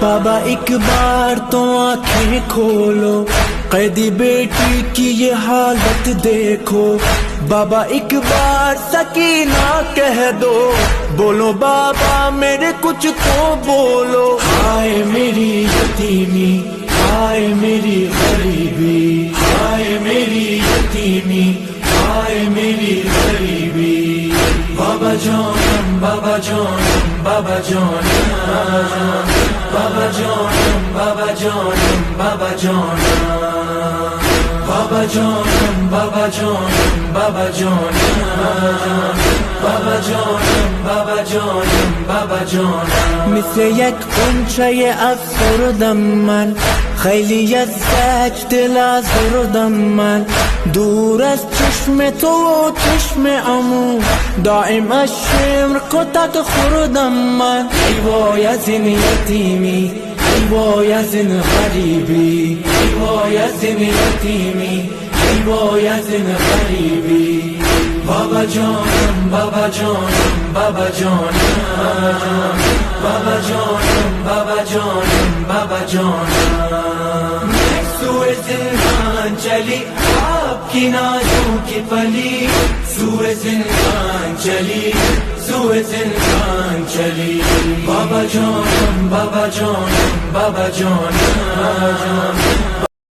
बाबा एक बार तो आंखें खोलो, कैदी बेटी की ये हालत देखो। बाबा एक बार सकीना कह दो, बोलो बाबा मेरे कुछ तो बोलो। हाय मेरी यतीमी, हाय मेरी गरीबी, हाय मेरी यतीमी, हाय मेरी गरीबी। बाबा जानम, बाबा जानम, बाबा जानम, बाबा जानम, बाबा जानम, बाबा जानम, बाबा जानम, बाबा जानम, बाबा जानम, बाबा जानम, बाबा जानम, बाबा जानم. مثل یک غنچه افسردم من، خیلی از دل آزردم من. دور از چشم تو و چشم عمو، دائم از شمر کتک خوردم من. ای وای از این یتیمی، ای وای از این غریبی، ای وای از این یتیمی، ای وای از این غریبی. بابا جانم، بابا جانم، بابا جانم، بابا جانم، بابا جانم، بابا جانم. سوی زندان چلی आपकी नाज़ों की पली, सूए जिंदान चली, सूए जिंदान चली. बाबा जानम, बाबा जानम, बाबा जानम,